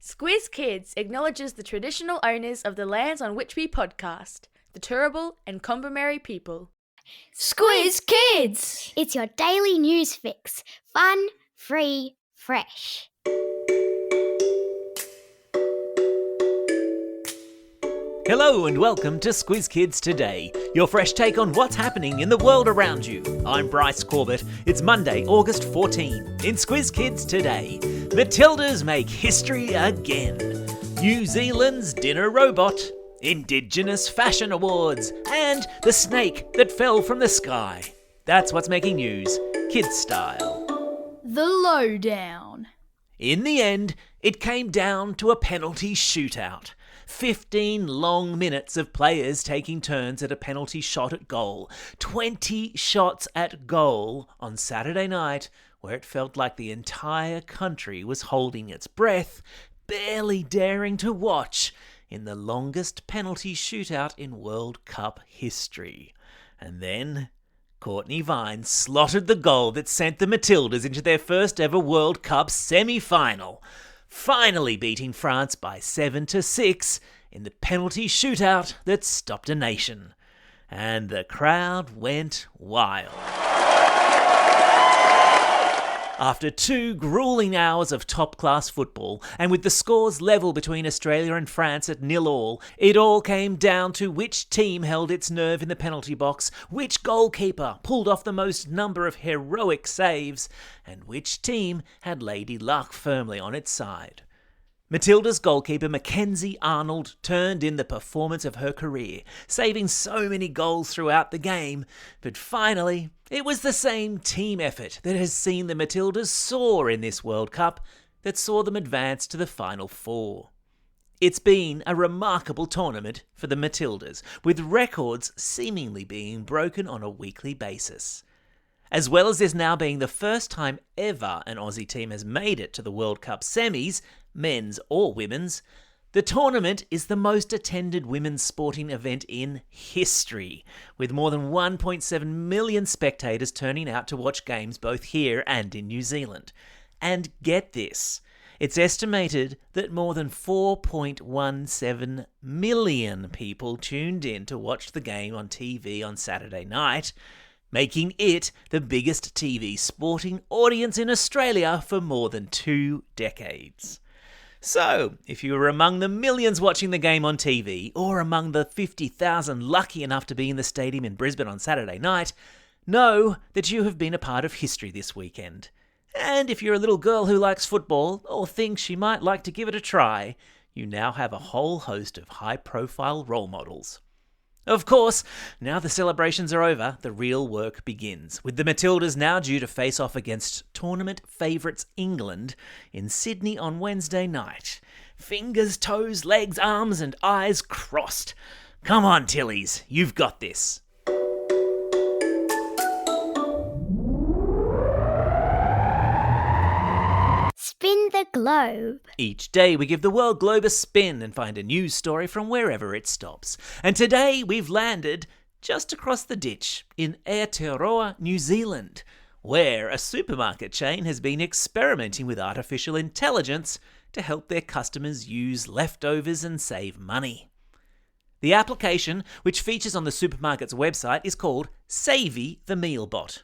Squiz Kids acknowledges the traditional owners of the lands on which we podcast, the Turrbal and Combermary people. Squiz Kids! It's your daily news fix. Fun, free, fresh. Hello and welcome to Squiz Kids Today, your fresh take on what's happening in the world around you. I'm Bryce Corbett. It's Monday, August 14. In Squiz Kids Today, Matildas make history again. New Zealand's dinner robot, Indigenous fashion awards, and the snake that fell from the sky. That's what's making news, kids style. The lowdown. In the end, it came down to a penalty shootout. 15 long minutes of players taking turns at a penalty shot at goal. 20 shots at goal on Saturday night, where it felt like the entire country was holding its breath, barely daring to watch, in the longest penalty shootout in World Cup history. And then Courtney Vine slotted the goal that sent the Matildas into their first ever World Cup semi-final, finally beating France by 7-6 in the penalty shootout that stopped a nation. And the crowd went wild. After 2 gruelling hours of top-class football, and with the scores level between Australia and France at 0-0, it all came down to which team held its nerve in the penalty box, which goalkeeper pulled off the most number of heroic saves, and which team had Lady Luck firmly on its side. Matilda's goalkeeper Mackenzie Arnold turned in the performance of her career, saving so many goals throughout the game, but finally, it was the same team effort that has seen the Matildas soar in this World Cup that saw them advance to the Final Four. It's been a remarkable tournament for the Matildas, with records seemingly being broken on a weekly basis. As well as this now being the first time ever an Aussie team has made it to the World Cup semis, men's or women's, the tournament is the most attended women's sporting event in history, with more than 1.7 million spectators turning out to watch games both here and in New Zealand. And get this, it's estimated that more than 4.17 million people tuned in to watch the game on TV on Saturday night, making it the biggest TV sporting audience in Australia for more than 2 decades. So, if you were among the millions watching the game on TV, or among the 50,000 lucky enough to be in the stadium in Brisbane on Saturday night, know that you have been a part of history this weekend. And if you're a little girl who likes football, or thinks she might like to give it a try, you now have a whole host of high-profile role models. Of course, now the celebrations are over, the real work begins, with the Matildas now due to face off against tournament favourites England in Sydney on Wednesday night. Fingers, toes, legs, arms and eyes crossed. Come on, Tillies, you've got this. Spin the globe. Each day we give the world globe a spin and find a news story from wherever it stops. And today we've landed just across the ditch in Aotearoa, New Zealand, where a supermarket chain has been experimenting with artificial intelligence to help their customers use leftovers and save money. The application, which features on the supermarket's website, is called Savvy the Meal Bot.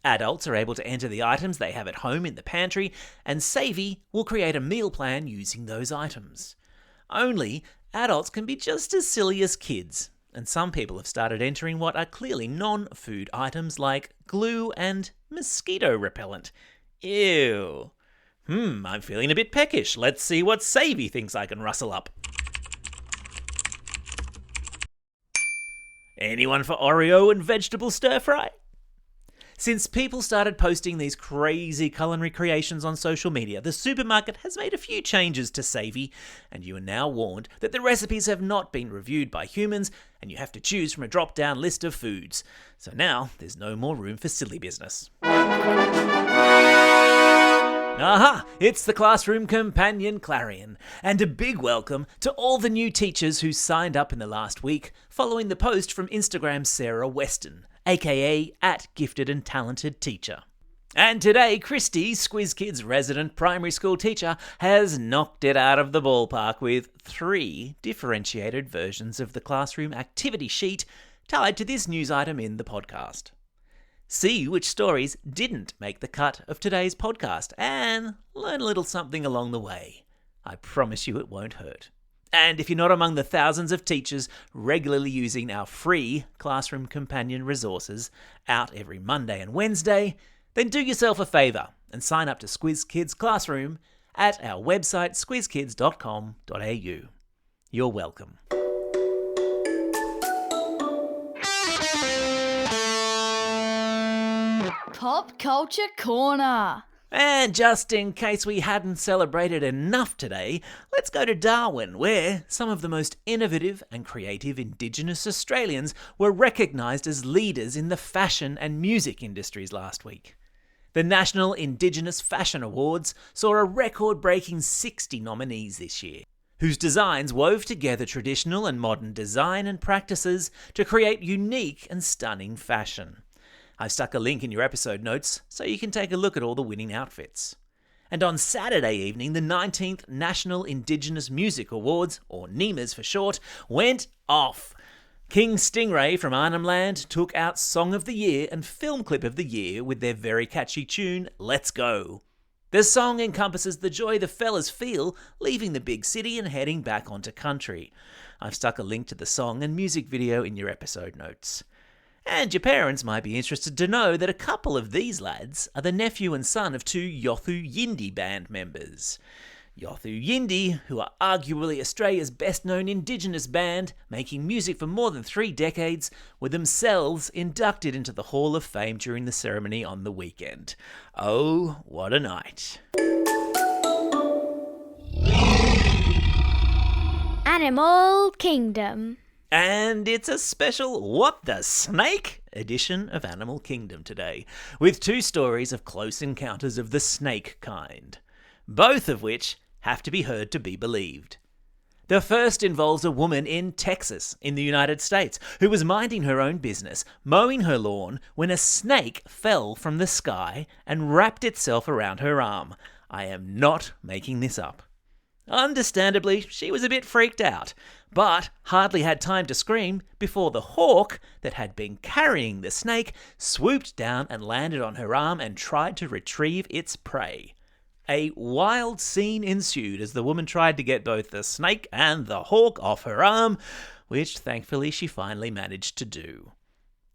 Adults are able to enter the items they have at home in the pantry, and Savvy will create a meal plan using those items. Only, adults can be just as silly as kids, and some people have started entering what are clearly non-food items like glue and mosquito repellent. Ew. I'm feeling a bit peckish. Let's see what Savvy thinks I can rustle up. Anyone for Oreo and vegetable stir-fry? Since people started posting these crazy culinary creations on social media, the supermarket has made a few changes to Savvy, and you are now warned that the recipes have not been reviewed by humans, and you have to choose from a drop-down list of foods. So now there's no more room for silly business. Aha! It's the classroom companion Clarion, and a big welcome to all the new teachers who signed up in the last week following the post from Instagram's Sarah Weston, aka @gifted and talented teacher. And today, Christy, Squiz Kids' resident primary school teacher, has knocked it out of the ballpark with 3 differentiated versions of the classroom activity sheet tied to this news item in the podcast. See which stories didn't make the cut of today's podcast and learn a little something along the way. I promise you it won't hurt. And if you're not among the thousands of teachers regularly using our free Classroom Companion resources out every Monday and Wednesday, then do yourself a favour and sign up to Squiz Kids Classroom at our website squizkids.com.au. You're welcome. Pop Culture Corner. And just in case we hadn't celebrated enough today, let's go to Darwin, where some of the most innovative and creative Indigenous Australians were recognised as leaders in the fashion and music industries last week. The National Indigenous Fashion Awards saw a record-breaking 60 nominees this year, whose designs wove together traditional and modern design and practices to create unique and stunning fashion. I've stuck a link in your episode notes so you can take a look at all the winning outfits. And on Saturday evening, the 19th National Indigenous Music Awards, or NEMAs for short, went off. King Stingray from Arnhem Land took out Song of the Year and Film Clip of the Year with their very catchy tune, Let's Go. The song encompasses the joy the fellas feel leaving the big city and heading back onto country. I've stuck a link to the song and music video in your episode notes. And your parents might be interested to know that a couple of these lads are the nephew and son of 2 Yothu Yindi band members. Yothu Yindi, who are arguably Australia's best-known Indigenous band, making music for more than 3 decades, were themselves inducted into the Hall of Fame during the ceremony on the weekend. Oh, what a night. Animal Kingdom. And it's a special What the Snake edition of Animal Kingdom today, with 2 stories of close encounters of the snake kind, both of which have to be heard to be believed. The first involves a woman in Texas, in the United States, who was minding her own business, mowing her lawn, when a snake fell from the sky and wrapped itself around her arm. I am not making this up. Understandably, she was a bit freaked out, but hardly had time to scream before the hawk that had been carrying the snake swooped down and landed on her arm and tried to retrieve its prey. A wild scene ensued as the woman tried to get both the snake and the hawk off her arm, which thankfully she finally managed to do.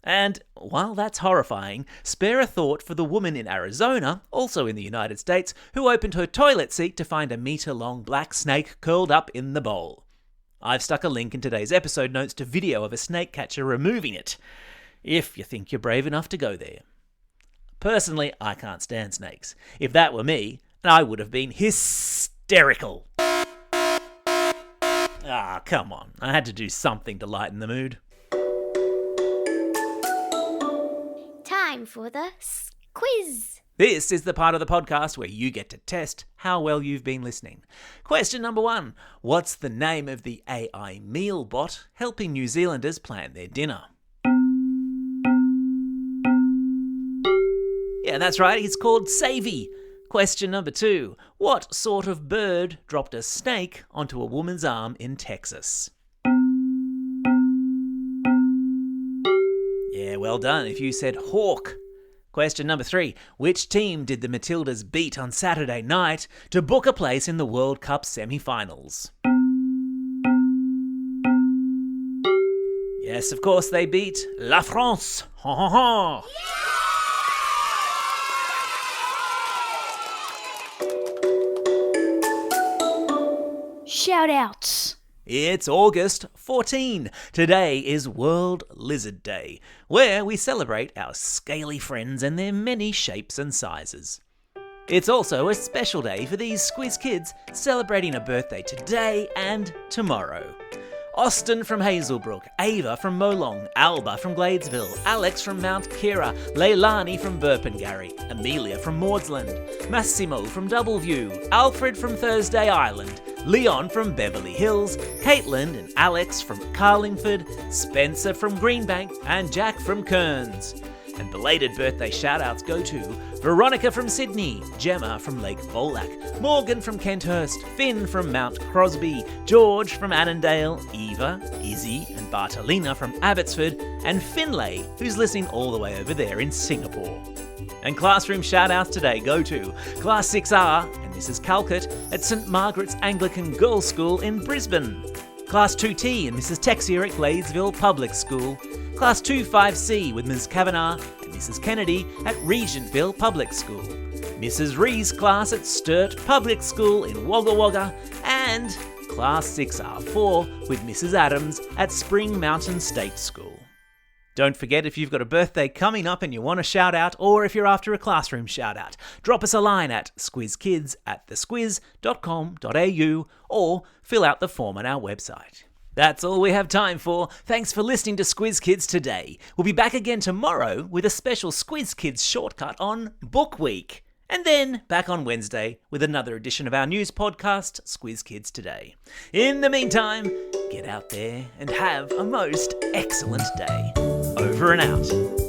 And while that's horrifying, spare a thought for the woman in Arizona, also in the United States, who opened her toilet seat to find a metre-long black snake curled up in the bowl. I've stuck a link in today's episode notes to video of a snake catcher removing it, if you think you're brave enough to go there. Personally, I can't stand snakes. If that were me, I would have been hysterical. Ah, come on. I had to do something to lighten the mood. Time for the quiz. This is the part of the podcast where you get to test how well you've been listening. Question number 1. What's the name of the AI meal bot helping New Zealanders plan their dinner? Yeah, that's right. It's called Savvy. Question number 2. What sort of bird dropped a snake onto a woman's arm in Texas? Yeah, well done if you said hawk. Question number 3. Which team did the Matildas beat on Saturday night to book a place in the World Cup semi-finals? Yes, of course, they beat La France. Ha ha ha! Shout-outs. It's August 14. Today is World Lizard Day, where we celebrate our scaly friends and their many shapes and sizes. It's also a special day for these Squiz Kids celebrating a birthday today and tomorrow. Austin from Hazelbrook, Ava from Molong, Alba from Gladesville, Alex from Mount Kira, Leilani from Burpengary, Amelia from Maudsley, Massimo from Doubleview, Alfred from Thursday Island, Leon from Beverly Hills, Caitlin and Alex from Carlingford, Spencer from Greenbank, and Jack from Kearns. And belated birthday shout-outs go to Veronica from Sydney, Gemma from Lake Volac, Morgan from Kenthurst, Finn from Mount Crosby, George from Annandale, Eva, Izzy and Bartolina from Abbotsford, and Finlay, who's listening all the way over there in Singapore. And classroom shout-outs today go to Class 6R and Mrs. Calcutt at St Margaret's Anglican Girls' School in Brisbane, Class 2T and Mrs. Texier at Gladesville Public School, Class 2-5C with Ms. Kavanagh and Mrs. Kennedy at Regentville Public School, Mrs. Ree's class at Sturt Public School in Wagga Wagga, and Class 6R4 with Mrs. Adams at Spring Mountain State School. Don't forget, if you've got a birthday coming up and you want a shout out, or if you're after a classroom shout out, drop us a line at squizkids@thesquiz.com.au or fill out the form on our website. That's all we have time for. Thanks for listening to Squiz Kids today. We'll be back again tomorrow with a special Squiz Kids shortcut on Book Week. And then back on Wednesday with another edition of our news podcast, Squiz Kids Today. In the meantime, get out there and have a most excellent day. Over and out.